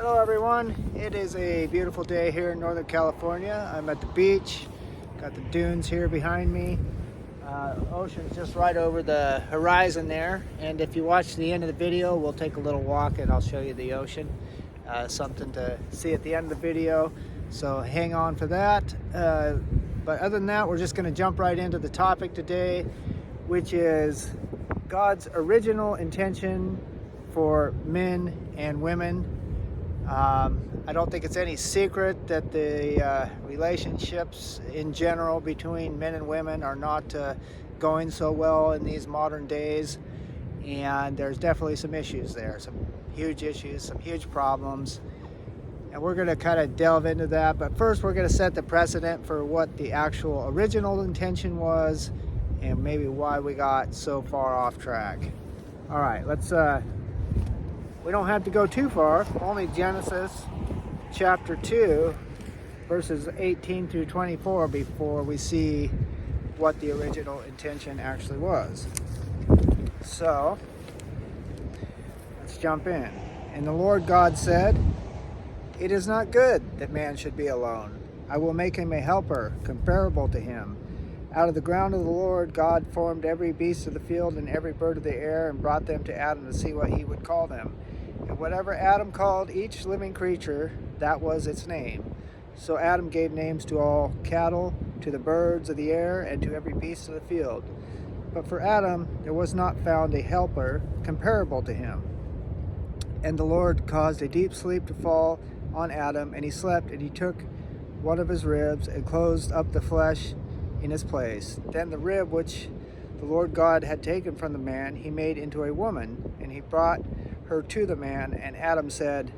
Hello everyone, it is a beautiful day here in Northern California. I'm at the beach, got the dunes here behind me. Ocean's just right over the horizon there, and if you watch the end of the video, we'll take a little walk and I'll show you the ocean. Something to see at the end of the video, so hang on for that. But other than that, we're just going to jump right into the topic today, which is God's original intention for men and women. I don't think it's any secret that the relationships in general between men and women are not going so well in these modern days, and there's definitely some issues there, some huge issues, some huge problems, and we're going to kind of delve into that. But first, we're going to set the precedent for what the actual original intention was and maybe why we got so far off track. All right, let's we don't have to go too far, only Genesis chapter 2, verses 18 through 24 before we see what the original intention actually was. So, let's jump in. And the Lord God said, "It is not good that man should be alone. I will make him a helper comparable to him." Out of the ground of the Lord God formed every beast of the field and every bird of the air and brought them to Adam to see what he would call them. And whatever Adam called each living creature, that was its name. So Adam gave names to all cattle, to the birds of the air, and to every beast of the field. But for Adam there was not found a helper comparable to him. And the Lord caused a deep sleep to fall on Adam, and he slept, and he took one of his ribs and closed up the flesh in his place. Then the rib which the Lord God had taken from the man, he made into a woman, and he brought her to the man. And Adam said,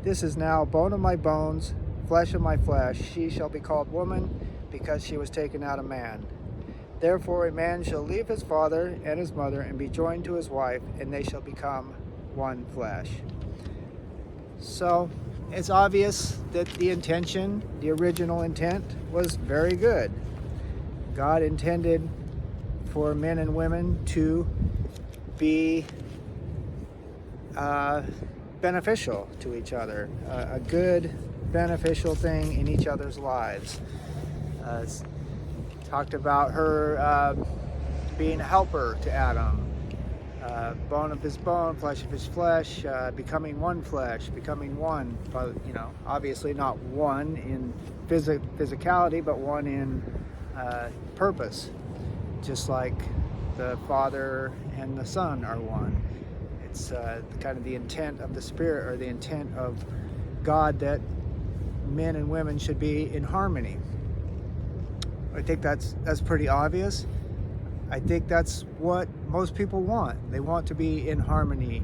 "This is now bone of my bones, flesh of my flesh. She shall be called woman, because she was taken out of man. Therefore a man shall leave his father and his mother and be joined to his wife, and they shall become one flesh." So it's obvious that the intention, the original intent, was very good. God intended for men and women to be beneficial to each other, a good, beneficial thing in each other's lives. It's talked about her being a helper to Adam, bone of his bone, flesh of his flesh, becoming one flesh, becoming one, but obviously not one in physicality, but one in purpose, just like the Father and the Son are one. It's kind of the intent of the Spirit, or the intent of God, that men and women should be in harmony. I think that's pretty obvious. I think that's what most people want. They want to be in harmony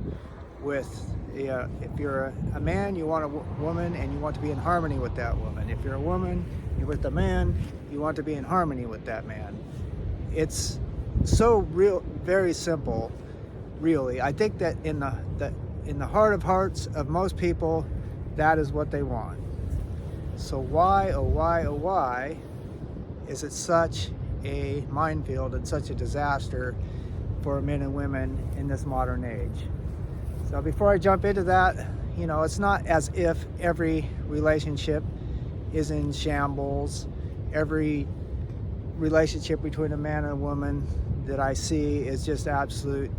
with, if you're a man, you want a woman, and you want to be in harmony with that woman. If you're a woman, you're with a man, you want to be in harmony with that man. It's so very simple, really. I think that in the heart of hearts of most people, that is what they want. So why, oh why, oh why, is it such a minefield and such a disaster for men and women in this modern age? So before I jump into that, it's not as if every relationship is in shambles. Every relationship between a man and a woman that I see is just absolute,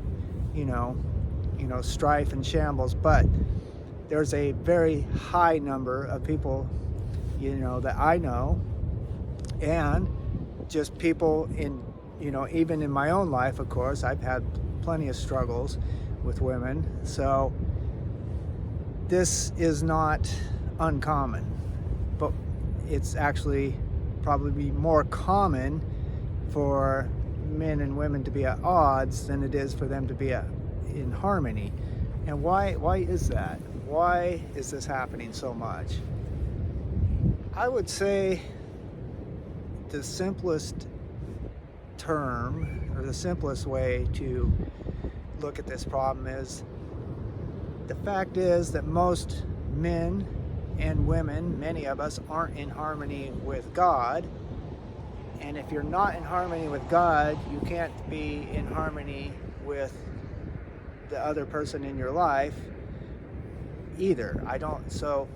strife and shambles. But there's a very high number of people, that I know, and just people in, even in my own life, of course, I've had plenty of struggles with women. So this is not uncommon, but it's actually probably more common for men and women to be at odds than it is for them to be in harmony. And why is that? Why is this happening so much? I would say the simplest term, or the simplest way to look at this problem, is the fact is that most men and women, many of us, aren't in harmony with God. And if you're not in harmony with God, you can't be in harmony with the other person in your life. either. I don't. So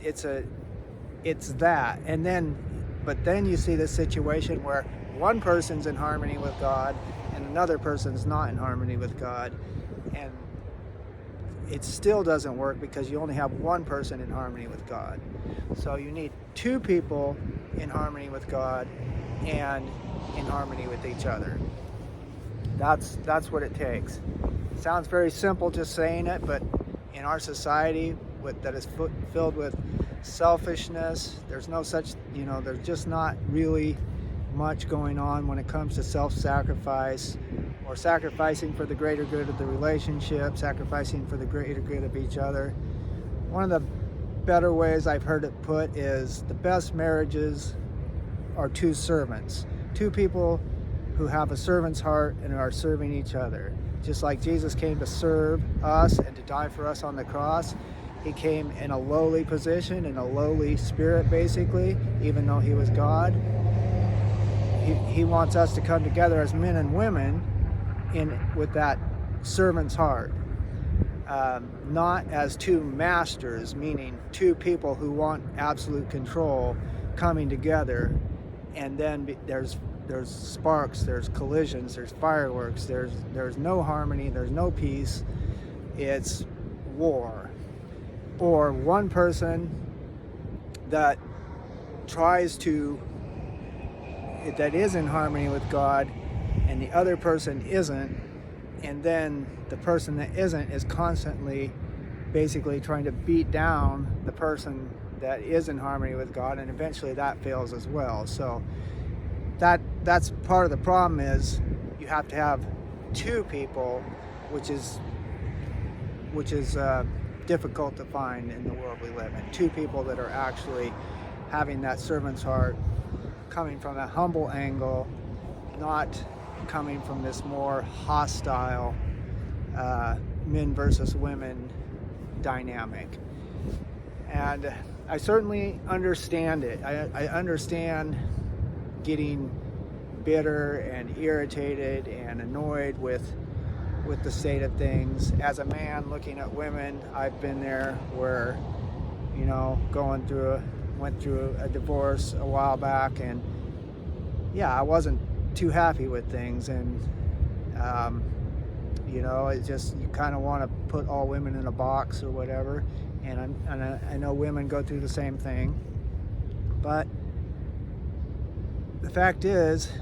it's that, and then but then you see this situation where one person's in harmony with God and another person's not in harmony with God, and it still doesn't work because you only have one person in harmony with God. So you need two people in harmony with God and in harmony with each other. That's what it takes. It sounds very simple just saying it, but in our society that is filled with selfishness, there's no such, there's just not really much going on when it comes to self-sacrifice or sacrificing for the greater good of the relationship, sacrificing for the greater good of each other. One of the better ways I've heard it put is the best marriages are two servants, two people who have a servant's heart and are serving each other. Just like Jesus came to serve us and to die for us on the cross, he came in a lowly position, in a lowly spirit basically, even though he was God. He wants us to come together as men and women with that servant's heart. Not as two masters, meaning two people who want absolute control coming together, and then there's sparks, there's collisions, there's fireworks, there's no harmony, there's no peace. It's war. Or one person that is in harmony with God and the other person isn't, and then the person that isn't is constantly basically trying to beat down the person that is in harmony with God, and eventually that fails as well. So that's part of the problem, is you have to have two people, which is difficult to find in the world we live in. Two people that are actually having that servant's heart, coming from a humble angle, not coming from this more hostile men versus women dynamic. And I certainly understand it. I understand getting bitter and irritated and annoyed with the state of things. As a man looking at women, I've been there where, went through a divorce a while back, and I wasn't too happy with things, and it's just, you kind of want to put all women in a box or whatever, and I know women go through the same thing, but the fact is,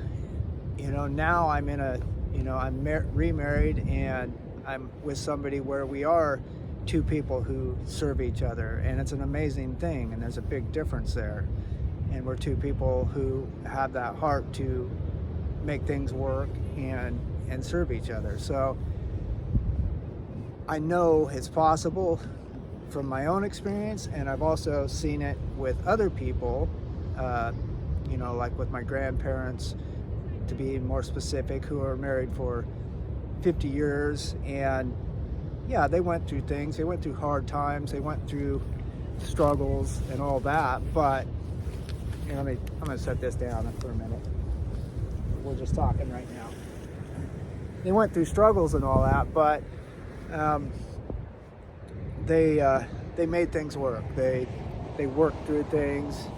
now I'm in I'm remarried, and I'm with somebody where we are two people who serve each other, and it's an amazing thing, and there's a big difference there, and we're two people who have that heart to make things work and serve each other. So I know it's possible from my own experience, and I've also seen it with other people, like with my grandparents, to be more specific, who are married for 50 years, and they went through things, they went through hard times, they went through struggles and all that, but I'm gonna set this down for a minute. We're just talking right now. They went through struggles and all that, but they made things work. They worked through things,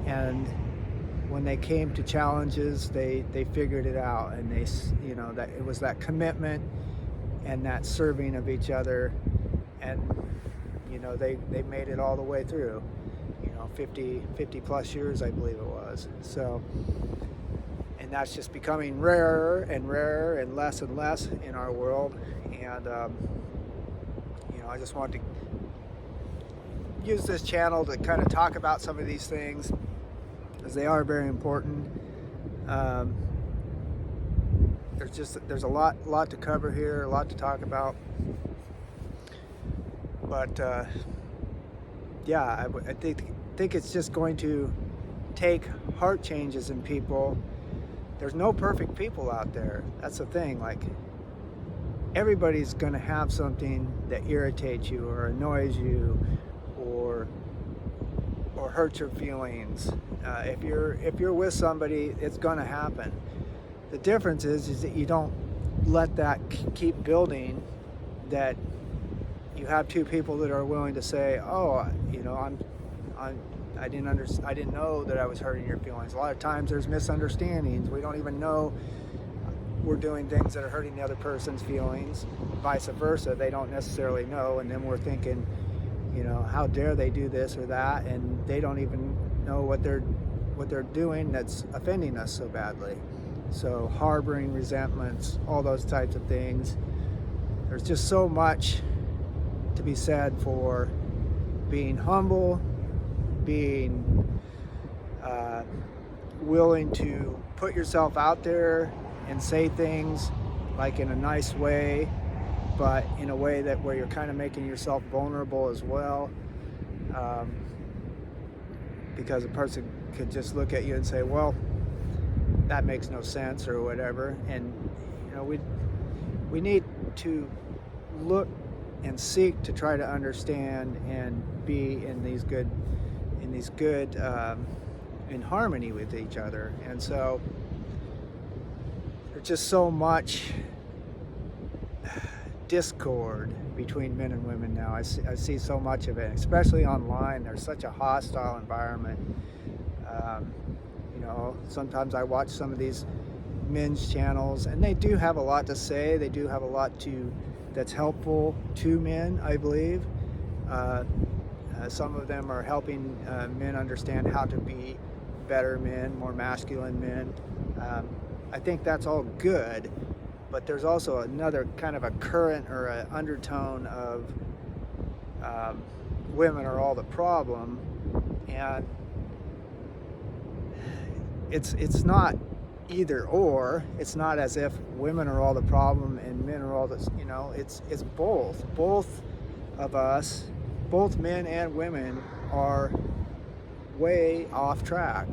and when they came to challenges, they figured it out, and that it was that commitment and that serving of each other, and they made it all the way through. 50 plus years, I believe it was. So, and that's just becoming rarer and less in our world. And I just wanted to use this channel to kind of talk about some of these things, because they are very important. There's a lot to cover here, a lot to talk about, but I think it's just going to take heart changes in people. There's no perfect people out there. That's the thing. Like, everybody's going to have something that irritates you or annoys you or hurts your feelings. If you're with somebody, it's going to happen. The difference is that you don't let that keep building, that you have two people that are willing to say, oh, I didn't know that I was hurting your feelings. A lot of times there's misunderstandings. We don't even know we're doing things that are hurting the other person's feelings. Vice versa, they don't necessarily know, and then we're thinking, how dare they do this or that, and they don't even know what they're doing that's offending us so badly. So harboring resentments, all those types of things. There's just so much to be said for being humble, being willing to put yourself out there and say things like in a nice way, but in a way that where you're kind of making yourself vulnerable as well, because a person could just look at you and say, well, that makes no sense or whatever. And we need to look and seek to try to understand and be in harmony with each other. And so there's just so much discord between men and women now. I see so much of it, especially online. There's such a hostile environment. Sometimes I watch some of these men's channels, and they do have a lot to say. They do have a lot that's helpful to men, I believe. Some of them are helping men understand how to be better men, more masculine men. I think that's all good, but there's also another kind of a current or an undertone of women are all the problem, and it's not either or. It's not as if women are all the problem and men are all this. It's both of us, both men and women, are way off track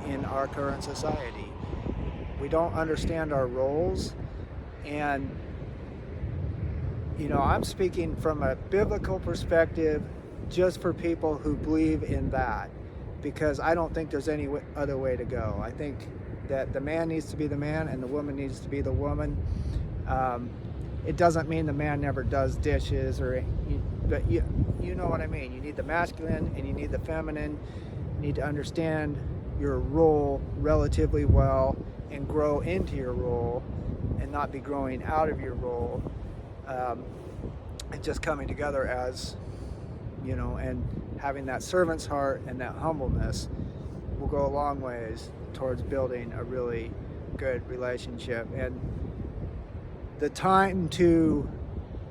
in our current society. We don't understand our roles, and I'm speaking from a biblical perspective just for people who believe in that, because I don't think there's any other way to go. I think that the man needs to be the man and the woman needs to be the woman. It doesn't mean the man never does dishes, but you know what I mean. You need the masculine and you need the feminine. You need to understand your role relatively well and grow into your role and not be growing out of your role, and just coming together as, and having that servant's heart and that humbleness will go a long ways towards building a really good relationship. And the time to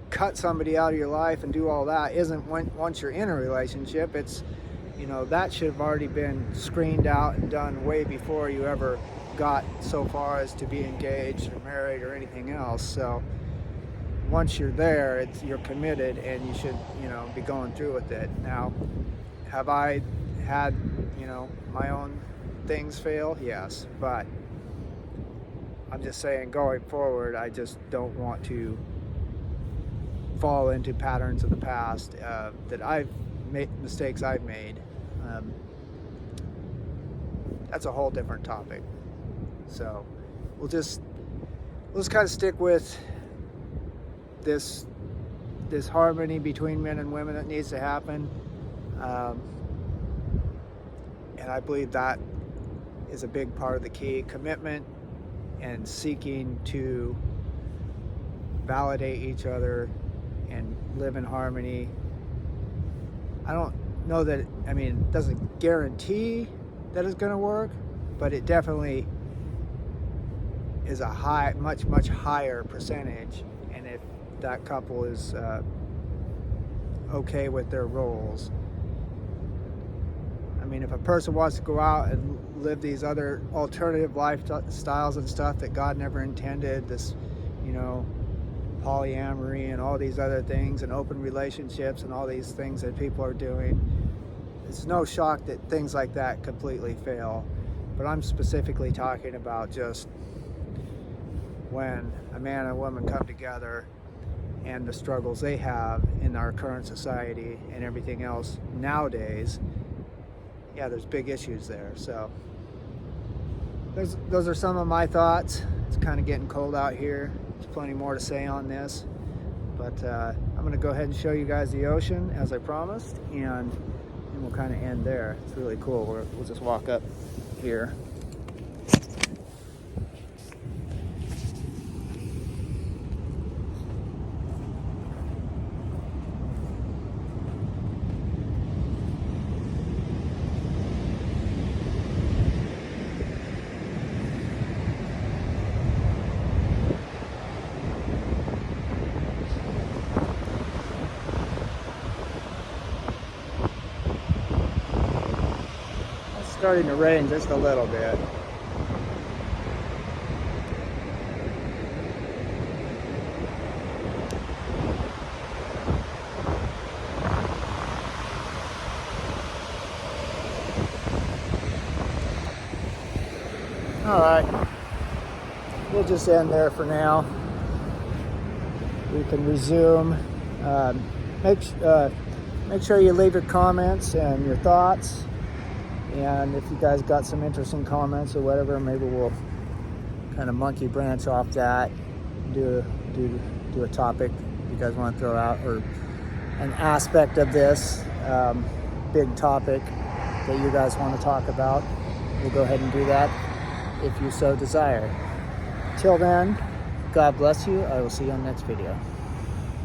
cut somebody out of your life and do all that isn't once you're in a relationship. It's, that should have already been screened out and done way before you ever got so far as to be engaged or married or anything else. So once you're there, you're committed, and you should, be going through with it. Now, have I had, my own things fail? Yes, but I'm just saying, going forward, I just don't want to fall into patterns of the past that I've made, mistakes I've made. That's a whole different topic. So we'll just kind of stick with this harmony between men and women that needs to happen, and I believe that is a big part of the key. Commitment and seeking to validate each other and live in harmony. I don't know that, it doesn't guarantee that it's going to work, but it definitely is a much higher percentage. And if that couple is okay with their roles, if a person wants to go out and live these other alternative lifestyles and stuff that God never intended, this, polyamory and all these other things, and open relationships and all these things that people are doing, it's no shock that things like that completely fail. But I'm specifically talking about just when a man and a woman come together and the struggles they have in our current society and everything else nowadays. Yeah, there's big issues there. So those are some of my thoughts. It's kind of getting cold out here. There's plenty more to say on this, but I'm going to go ahead and show you guys the ocean as I promised, and we'll kind of end there. It's really cool. We'll just walk up here. Starting to rain just a little bit. All right, we'll just end there for now. We can resume. Make sure you leave your comments and your thoughts. And if you guys got some interesting comments or whatever, maybe we'll kind of monkey branch off that, do a topic you guys want to throw out, or an aspect of this big topic that you guys want to talk about. We'll go ahead and do that if you so desire. Till then, God bless you. I will see you on the next video.